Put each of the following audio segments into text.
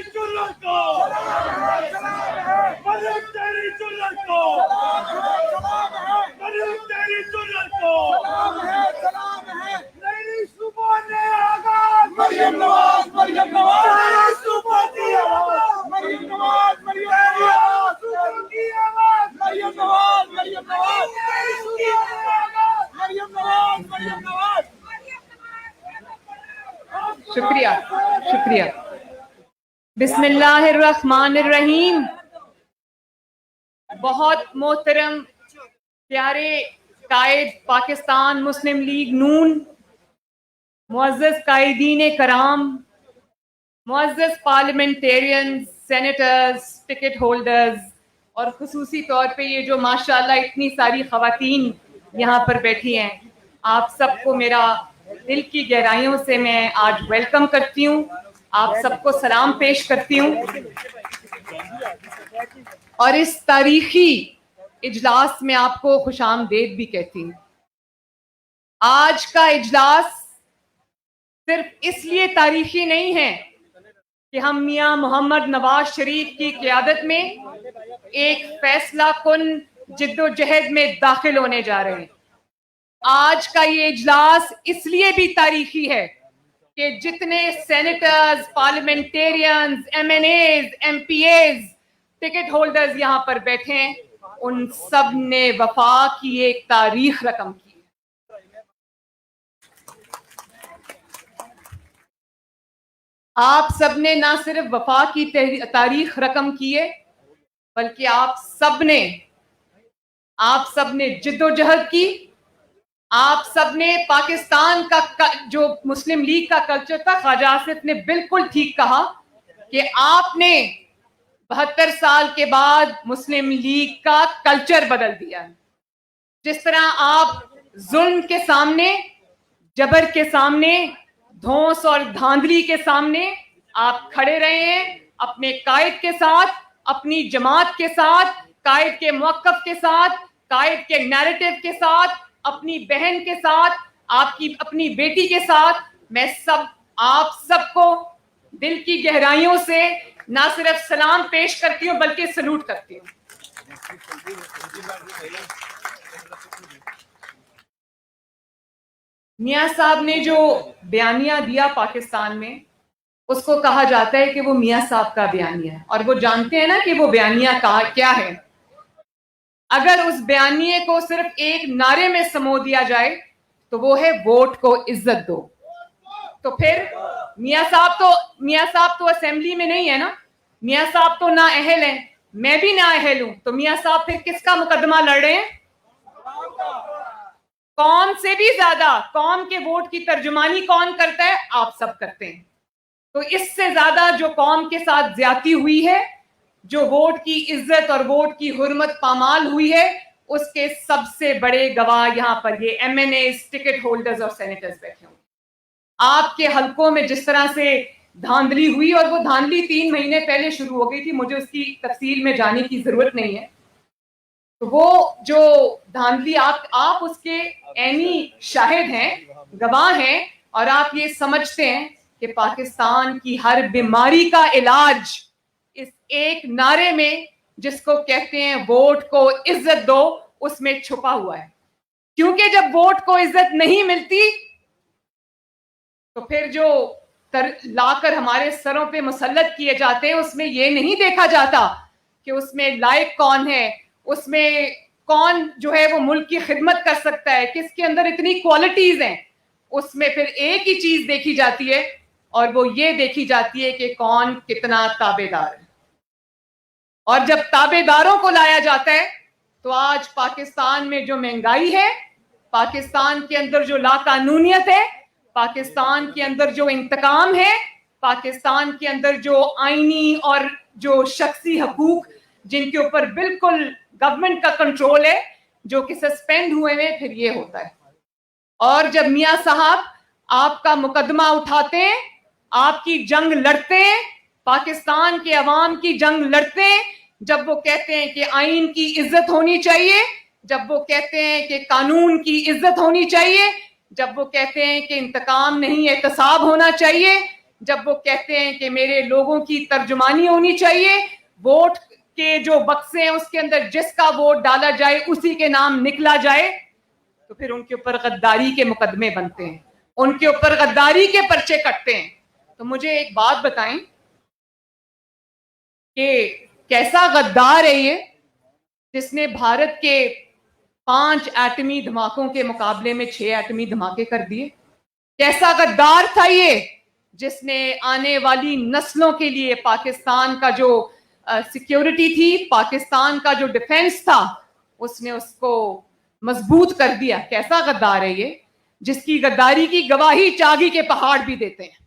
تیری جرت کو، مریم تیری جرت کو، مریم تیری جرت کو، نئی صبح نے آغاز، مریم نواز، مریم نواز، نئی صبح کی آواز، مریم نواز، مریم نواز، صبح کی آواز، مریم نواز، مریم نواز، نئی صبح کی آواز، مریم نواز، مریم نواز. شکریہ شکریہ. بسم اللہ الرحمن الرحیم. بہت محترم پیارے قائد پاکستان مسلم لیگ نون، معزز قائدین کرام، معزز پارلیمنٹیرین، سینیٹرز، ٹکٹ ہولڈرز، اور خصوصی طور پہ یہ جو ماشاءاللہ اتنی ساری خواتین یہاں پر بیٹھی ہیں، آپ سب کو میرا دل کی گہرائیوں سے میں آج ویلکم کرتی ہوں، آپ سب کو سلام پیش کرتی ہوں، اور اس تاریخی اجلاس میں آپ کو خوش آمدید بھی کہتی ہوں. آج کا اجلاس صرف اس لیے تاریخی نہیں ہے کہ ہم میاں محمد نواز شریف کی قیادت میں ایک فیصلہ کن جد و جہد میں داخل ہونے جا رہے ہیں. آج کا یہ اجلاس اس لیے بھی تاریخی ہے کہ جتنے senators, parliamentarians, MNAs, MPAs, ticket holders یہاں پر بیٹھے ہیں، ان سب نے وفا کی ایک تاریخ رقم کی. آپ سب نے نہ صرف وفا کی تاریخ رقم کی ہے، بلکہ آپ سب نے جد و جہد کی. آپ سب نے پاکستان کا جو مسلم لیگ کا کلچر تھا، خواجہ آصف نے بالکل ٹھیک کہا کہ آپ نے 72 سال کے بعد مسلم لیگ کا کلچر بدل دیا. جس طرح آپ ظلم کے سامنے، جبر کے سامنے، دھونس اور دھاندلی کے سامنے آپ کھڑے رہے ہیں، اپنے قائد کے ساتھ، اپنی جماعت کے ساتھ، قائد کے موقف کے ساتھ، قائد کے نیریٹو کے ساتھ، اپنی بہن کے ساتھ، اپنی بیٹی کے ساتھ. میں آپ سب کو دل کی گہرائیوں سے نہ صرف سلام پیش کرتی ہوں بلکہ سلوٹ کرتی ہوں. میاں صاحب نے جو بیانیہ دیا پاکستان میں، اس کو کہا جاتا ہے کہ وہ میاں صاحب کا بیانیہ ہے، اور وہ جانتے ہیں نا کہ وہ بیانیہ کیا ہے. اگر اس بیانیے کو صرف ایک نعرے میں سمو دیا جائے تو وہ ہے ووٹ کو عزت دو. تو پھر میاں صاحب تو اسمبلی میں نہیں ہے نا، میاں صاحب تو نااہل ہیں، میں بھی نااہل ہوں، تو میاں صاحب پھر کس کا مقدمہ لڑ رہے ہیں؟ قوم سے بھی زیادہ. قوم کے ووٹ کی ترجمانی کون کرتا ہے؟ آپ سب کرتے ہیں. تو اس سے زیادہ جو قوم کے ساتھ زیادتی ہوئی ہے، جو ووٹ کی عزت اور ووٹ کی حرمت پامال ہوئی ہے، اس کے سب سے بڑے گواہ یہاں پر یہ MNAs, ticket holders اور سینیٹرز بیٹھے ہوں. آپ کے حلقوں میں جس طرح سے دھاندلی ہوئی، اور وہ دھاندلی 3 مہینے پہلے شروع ہو گئی تھی، مجھے اس کی تفصیل میں جانے کی ضرورت نہیں ہے. تو وہ جو دھاندلی آپ اس کے عینی شاہد ہیں، گواہ ہیں، اور آپ یہ سمجھتے ہیں کہ پاکستان کی ہر بیماری کا علاج اس ایک نعرے میں، جس کو کہتے ہیں ووٹ کو عزت دو، اس میں چھپا ہوا ہے. کیونکہ جب ووٹ کو عزت نہیں ملتی تو پھر جو لا کر ہمارے سروں پہ مسلط کیے جاتے ہیں، اس میں یہ نہیں دیکھا جاتا کہ اس میں لائق کون ہے، اس میں کون جو ہے وہ ملک کی خدمت کر سکتا ہے، کس کے اندر اتنی کوالٹیز ہیں. اس میں پھر ایک ہی چیز دیکھی جاتی ہے، اور وہ یہ دیکھی جاتی ہے کہ کون کتنا تابع دار ہے. اور جب تابع داروں کو لایا جاتا ہے تو آج پاکستان میں جو مہنگائی ہے، پاکستان کے اندر جو لاقانونیت ہے، پاکستان کے اندر جو انتقام ہے، پاکستان کے اندر جو آئینی اور جو شخصی حقوق جن کے اوپر بالکل گورنمنٹ کا کنٹرول ہے، جو کہ سسپینڈ ہوئے ہیں، پھر یہ ہوتا ہے. اور جب میاں صاحب آپ کا مقدمہ اٹھاتے ہیں، آپ کی جنگ لڑتے ہیں، پاکستان کے عوام کی جنگ لڑتے ہیں، جب وہ کہتے ہیں کہ آئین کی عزت ہونی چاہیے، جب وہ کہتے ہیں کہ قانون کی عزت ہونی چاہیے، جب وہ کہتے ہیں کہ انتقام نہیں احتساب ہونا چاہیے، جب وہ کہتے ہیں کہ میرے لوگوں کی ترجمانی ہونی چاہیے, ووٹ کے جو بکسے ہیں اس کے اندر جس کا ووٹ ڈالا جائے اسی کے نام نکلا جائے, تو پھر ان کے اوپر غداری کے مقدمے بنتے ہیں, ان کے اوپر غداری کے پرچے کٹتے ہیں. تو مجھے ایک بات بتائیں کہ کیسا غدار ہے یہ جس نے بھارت کے 5 ایٹمی دھماکوں کے مقابلے میں 6 ایٹمی دھماکے کر دیے؟ کیسا غدار تھا یہ جس نے آنے والی نسلوں کے لیے پاکستان کا جو سیکیورٹی تھی, پاکستان کا جو ڈیفنس تھا, اس نے اس کو مضبوط کر دیا. کیسا غدار ہے یہ جس کی غداری کی گواہی چاگی کے پہاڑ بھی دیتے ہیں.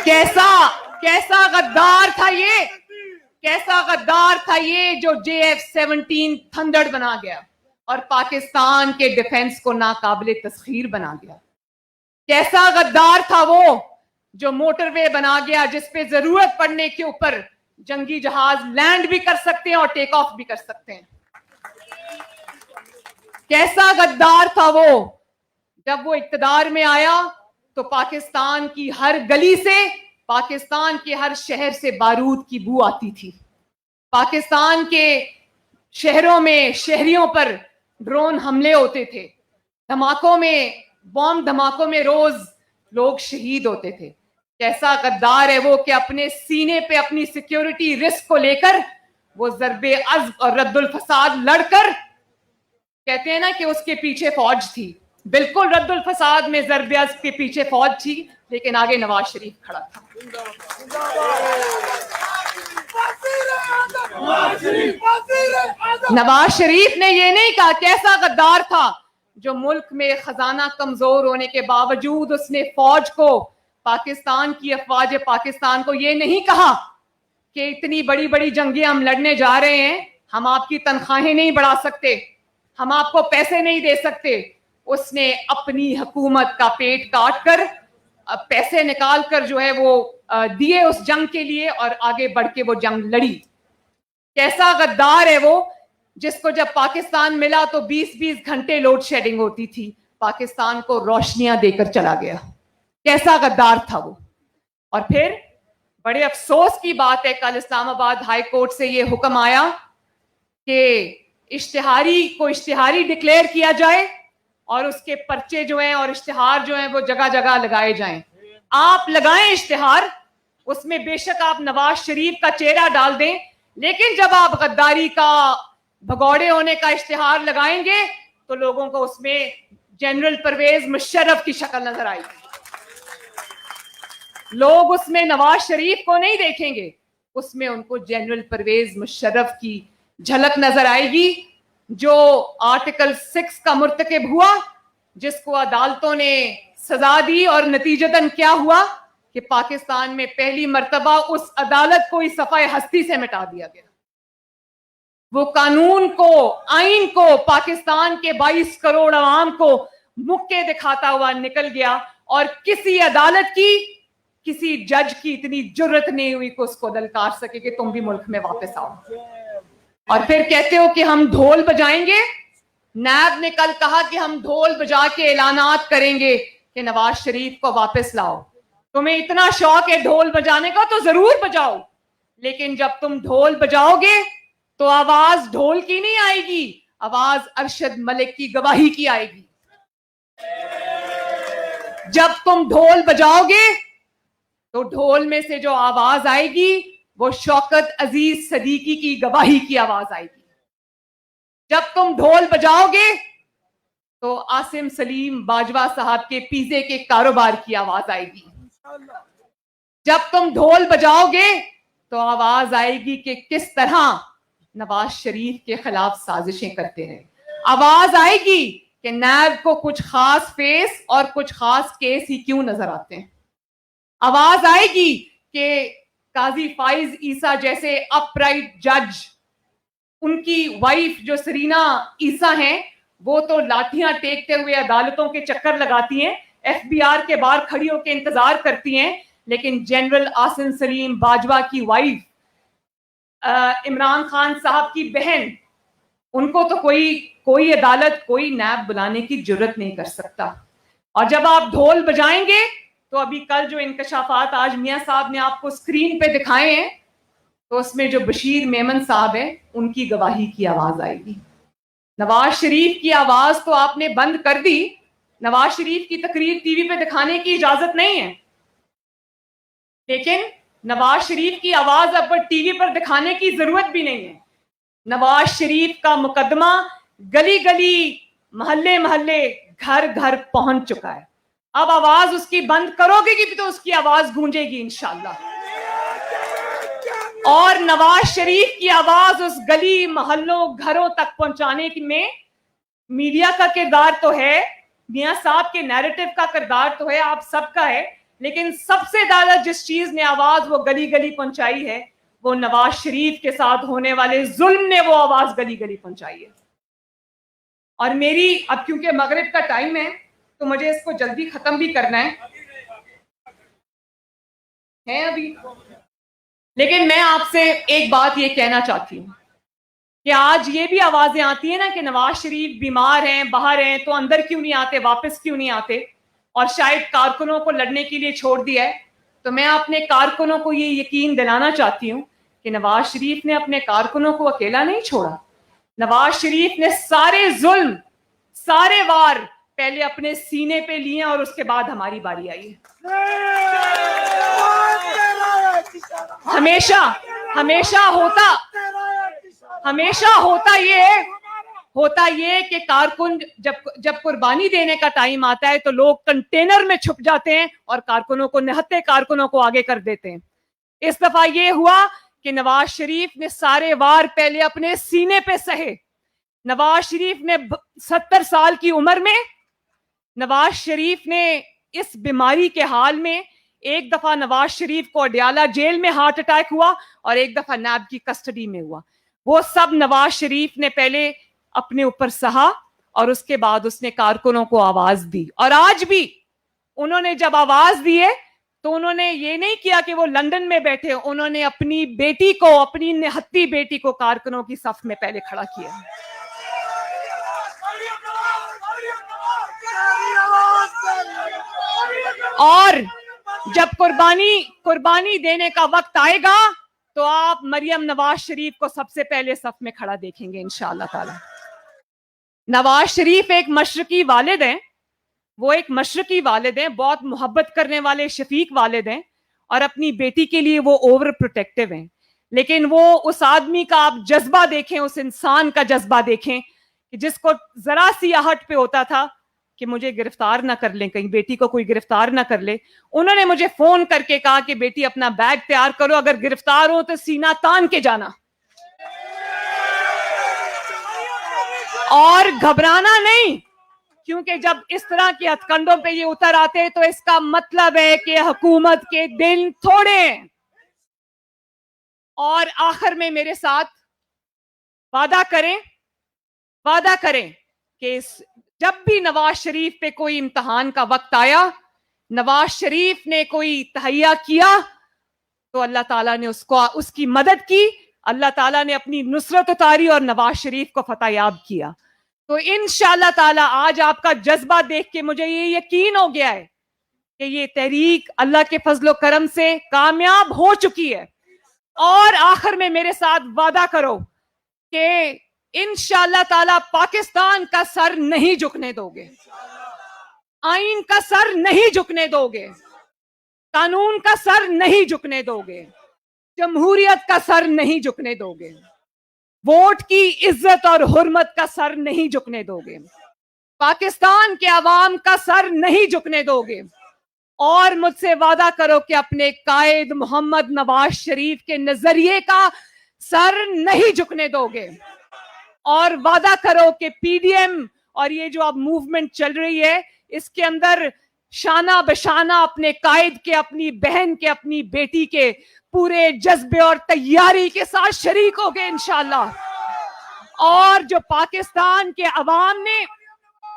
کیسا غدار تھا یہ, کیسا غدار تھا یہ جو JF-17 تھنڈر بنا گیا اور پاکستان کے ڈیفنس کو ناقابل تسخیر بنا گیا. کیسا غدار تھا وہ جو موٹر وے بنا گیا جس پہ ضرورت پڑنے کے اوپر جنگی جہاز لینڈ بھی کر سکتے ہیں اور ٹیک آف بھی کر سکتے ہیں. کیسا غدار تھا وہ جب وہ اقتدار میں آیا تو پاکستان کی ہر گلی سے, پاکستان کے ہر شہر سے بارود کی بو آتی تھی. پاکستان کے شہروں میں شہریوں پر ڈرون حملے ہوتے تھے, دھماکوں میں, بم دھماکوں میں روز لوگ شہید ہوتے تھے. کیسا غدار ہے وہ کہ اپنے سینے پہ اپنی سیکیورٹی رسک کو لے کر وہ ضرب عضب اور رد الفساد لڑ کر, کہتے ہیں نا کہ اس کے پیچھے فوج تھی, بالکل رد الفساد میں ضرب عضب کے پیچھے فوج تھی, لیکن آگے نواز شریف کھڑا تھا. نواز شریف نے یہ نہیں کہا. کیسا غدار تھا جو ملک میں خزانہ کمزور ہونے کے باوجود اس نے فوج کو, پاکستان کی افواج پاکستان کو یہ نہیں کہا کہ اتنی بڑی بڑی جنگیں ہم لڑنے جا رہے ہیں, ہم آپ کی تنخواہیں نہیں بڑھا سکتے, ہم آپ کو پیسے نہیں دے سکتے. اس نے اپنی حکومت کا پیٹ کاٹ کر پیسے نکال کر جو ہے وہ دیے اس جنگ کے لیے اور آگے بڑھ کے وہ جنگ لڑی. کیسا غدار ہے وہ جس کو جب پاکستان ملا تو 20-20 گھنٹے لوڈ شیڈنگ ہوتی تھی, پاکستان کو روشنیاں دے کر چلا گیا. کیسا غدار تھا وہ. اور پھر بڑے افسوس کی بات ہے, کل اسلام آباد ہائی کورٹ سے یہ حکم آیا کہ اشتہاری ڈکلیئر کیا جائے اور اس کے پرچے جو ہیں اور اشتہار جو ہیں وہ جگہ جگہ لگائے جائیں. آپ لگائیں اشتہار, اس میں بے شک آپ نواز شریف کا چہرہ ڈال دیں, لیکن جب آپ غداری کا, بھگوڑے ہونے کا اشتہار لگائیں گے تو لوگوں کو اس میں جنرل پرویز مشرف کی شکل نظر آئے گی. لوگ اس میں نواز شریف کو نہیں دیکھیں گے, اس میں ان کو جنرل پرویز مشرف کی جھلک نظر آئے گی, جو آرٹیکل 6 کا مرتکب ہوا, جس کو عدالتوں نے سزا دی, اور نتیجتاً کیا ہوا کہ پاکستان میں پہلی مرتبہ اس عدالت کو اس صفحہ ہستی سے مٹا دیا گیا. وہ قانون کو, آئین کو, پاکستان کے 22 کروڑ عوام کو مکے دکھاتا ہوا نکل گیا, اور کسی عدالت کی, کسی جج کی اتنی جرت نہیں ہوئی کہ اس کو دلکار سکے کہ تم بھی ملک میں واپس آؤ. اور پھر کہتے ہو کہ ہم ڈھول بجائیں گے. نیب نے کل کہا کہ ہم ڈھول بجا کے اعلانات کریں گے کہ نواز شریف کو واپس لاؤ. تمہیں اتنا شوق ہے ڈھول بجانے کا تو ضرور بجاؤ, لیکن جب تم ڈھول بجاؤ گے تو آواز ڈھول کی نہیں آئے گی, آواز ارشد ملک کی گواہی کی آئے گی. جب تم ڈھول بجاؤ گے تو ڈھول میں سے جو آواز آئے گی وہ شوکت عزیز صدیقی کی گواہی کی آواز آئے گی. جب تم ڈھول بجاؤ گے تو عاصم سلیم باجوہ صاحب کے پیزے کے کاروبار کی آواز آئے گی. جب تم ڈھول بجاؤ گے تو آواز آئے گی کہ کس طرح نواز شریف کے خلاف سازشیں کرتے ہیں. آواز آئے گی کہ نیب کو کچھ خاص فیس اور کچھ خاص کیس ہی کیوں نظر آتے ہیں. آواز آئے گی کہ قاضی فائز عیسیٰ جیسے اپ رائٹ جج, ان کی وائف جو سرینا عیسیٰ ہیں, وہ تو لاٹھیاں ٹیکتے ہوئے عدالتوں کے چکر لگاتی ہیں, FBR کے باہر کھڑی ہو کے انتظار کرتی ہیں, لیکن جنرل عاصم سلیم باجوہ کی وائف, عمران خان صاحب کی بہن, ان کو تو کوئی عدالت, کوئی نیب بلانے کی جرت نہیں کر سکتا. اور جب آپ ڈھول بجائیں گے تو ابھی کل جو انکشافات آج میاں صاحب نے آپ کو اسکرین پہ دکھائے ہیں تو اس میں جو بشیر میمن صاحب ہیں ان کی گواہی کی آواز آئے گی. نواز شریف کی آواز تو آپ نے بند کر دی. نواز شریف کی تقریر ٹی وی پہ دکھانے کی اجازت نہیں ہے, لیکن نواز شریف کی آواز اب ٹی وی پر دکھانے کی ضرورت بھی نہیں ہے. نواز شریف کا مقدمہ گلی گلی, محلے محلے, گھر گھر پہنچ چکا ہے. اب آواز اس کی بند کرو گے کہ تو اس کی آواز گونجے گی انشاءاللہ. اور نواز شریف کی آواز اس گلی محلوں گھروں تک پہنچانے میں میڈیا کا کردار تو ہے, میاں صاحب کے نیریٹو کا کردار تو ہے, آپ سب کا ہے, لیکن سب سے زیادہ جس چیز نے آواز وہ گلی گلی پہنچائی ہے وہ نواز شریف کے ساتھ ہونے والے ظلم نے وہ آواز گلی گلی پہنچائی ہے. اور میری اب کیونکہ مغرب کا ٹائم ہے تو مجھے اس کو جلدی ختم بھی کرنا ہے ابھی, لیکن میں آپ سے ایک بات یہ کہنا چاہتی ہوں کہ آج یہ بھی آوازیں آتی ہیں نا کہ نواز شریف بیمار ہیں, باہر ہیں, تو اندر کیوں نہیں آتے, واپس کیوں نہیں آتے, اور شاید کارکنوں کو لڑنے کے لیے چھوڑ دیا ہے. تو میں اپنے کارکنوں کو یہ یقین دلانا چاہتی ہوں کہ نواز شریف نے اپنے کارکنوں کو اکیلا نہیں چھوڑا. نواز شریف نے سارے ظلم, سارے وار پہلے اپنے سینے پہ لیے اور اس کے بعد ہماری باری آئی ہے. ہمیشہ ہوتا یہ کہ کارکن جب قربانی دینے کا ٹائم آتا ہے تو لوگ کنٹینر میں چھپ جاتے ہیں اور کارکنوں کو, نہتے کارکنوں کو آگے کر دیتے ہیں. اس دفعہ یہ ہوا کہ نواز شریف نے سارے وار پہلے اپنے سینے پہ سہے. نواز شریف نے 70 سال کی عمر میں, نواز شریف نے اس بیماری کے حال میں, ایک دفعہ نواز شریف کو اڈیالہ جیل میں ہارٹ اٹیک ہوا اور ایک دفعہ نیب کی کسٹڈی میں ہوا. وہ سب نواز شریف نے پہلے اپنے اوپر سہا اور اس کے بعد اس نے کارکنوں کو آواز دی. اور آج بھی انہوں نے جب آواز دی ہے تو انہوں نے یہ نہیں کیا کہ وہ لندن میں بیٹھے, انہوں نے اپنی بیٹی کو, اپنی نہتی بیٹی کو کارکنوں کی صف میں پہلے کھڑا کیا. اور جب قربانی دینے کا وقت آئے گا تو آپ مریم نواز شریف کو سب سے پہلے صف میں کھڑا دیکھیں گے انشاءاللہ تعالی. نواز شریف ایک مشرقی والد ہیں, وہ ایک مشرقی والد ہیں, بہت محبت کرنے والے شفیق والد ہیں, اور اپنی بیٹی کے لیے وہ اوور پروٹیکٹیو ہیں. لیکن وہ اس آدمی کا آپ جذبہ دیکھیں, اس انسان کا جذبہ دیکھیں کہ جس کو ذرا سی آہٹ پہ ہوتا تھا کہ مجھے گرفتار نہ کر لیں, کہیں بیٹی کو کوئی گرفتار نہ کر لے, انہوں نے مجھے فون کر کے کہا کہ بیٹی اپنا بیگ تیار کرو, اگر گرفتار ہو تو سینہ تان کے جانا اور گھبرانا نہیں, کیونکہ جب اس طرح کے ہتھ کنڈوں پہ یہ اتر آتے تو اس کا مطلب ہے کہ حکومت کے دن تھوڑے ہیں. اور آخر میں میرے ساتھ وعدہ کریں کہ جب بھی نواز شریف پہ کوئی امتحان کا وقت آیا, نواز شریف نے کوئی تہیہ کیا تو اللہ تعالیٰ نے اس کی مدد کی, اللہ تعالیٰ نے اپنی نصرت اتاری اور نواز شریف کو فتح یاب کیا. تو انشاءاللہ تعالیٰ آج آپ کا جذبہ دیکھ کے مجھے یہ یقین ہو گیا ہے کہ یہ تحریک اللہ کے فضل و کرم سے کامیاب ہو چکی ہے. اور آخر میں میرے ساتھ وعدہ کرو کہ انشاءاللہ تعالیٰ پاکستان کا سر نہیں جھکنے دو گے, آئین کا سر نہیں جھکنے دو گے, قانون کا سر نہیں جھکنے دو گے, جمہوریت کا سر نہیں جھکنے دو گے, ووٹ کی عزت اور حرمت کا سر نہیں جھکنے دو گے, پاکستان کے عوام کا سر نہیں جھکنے دو گے. اور مجھ سے وعدہ کرو کہ اپنے قائد محمد نواز شریف کے نظریے کا سر نہیں جھکنے دو گے. اور وعدہ کرو کہ پی ڈی ایم اور یہ جو اب موومنٹ چل رہی ہے اس کے اندر شانہ بشانہ اپنے قائد کے, اپنی بہن کے, اپنی بیٹی کے پورے جذبے اور تیاری کے ساتھ شریک ہوگے انشاءاللہ. اور جو پاکستان کے عوام نے,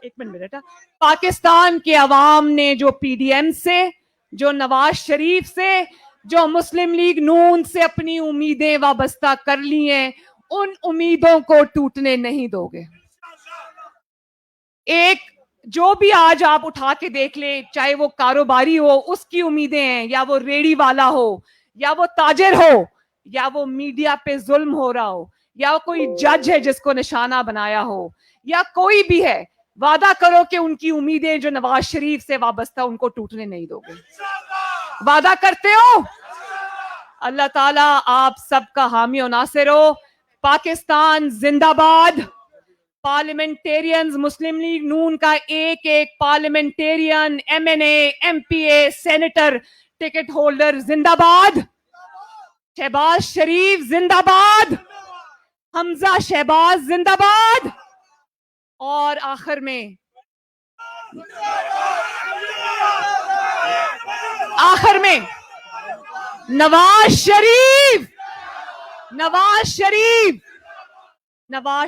ایک منٹ بیٹا, پاکستان کے عوام نے جو پی ڈی ایم سے, جو نواز شریف سے, جو مسلم لیگ نون سے اپنی امیدیں وابستہ کر لی ہیں, ان امیدوں کو ٹوٹنے نہیں دو گے. ایک جو بھی آج آپ اٹھا کے دیکھ لیں, چاہے وہ کاروباری ہو اس کی امیدیں ہیں, یا وہ ریڑی والا ہو, یا وہ تاجر ہو, یا وہ میڈیا پہ ظلم ہو رہا ہو, یا کوئی جج ہے جس کو نشانہ بنایا ہو, یا کوئی بھی ہے, وعدہ کرو کہ ان کی امیدیں جو نواز شریف سے وابستہ ان کو ٹوٹنے نہیں دو گے. وعدہ کرتے ہو؟ اللہ تعالیٰ آپ سب کا حامی و ناصر ہو. پاکستان زندہ باد. پارلیمنٹیرینز مسلم لیگ نون کا ایک ایک پارلیمنٹیرین, ایم این اے, ایم پی اے, سینیٹر, ٹکٹ ہولڈر زندہ باد. شہباز شریف زندہ باد. حمزہ شہباز زندہ باد. اور آخر میں نواز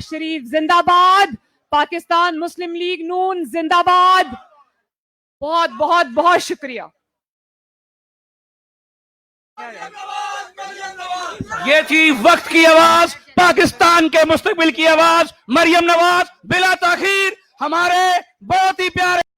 شریف زندہ باد. پاکستان مسلم لیگ نون زندہ باد. بہت بہت بہت شکریہ. یہ تھی وقت کی آواز, پاکستان کے مستقبل کی آواز, مریم نواز. بلا تاخیر ہمارے بہت ہی پیارے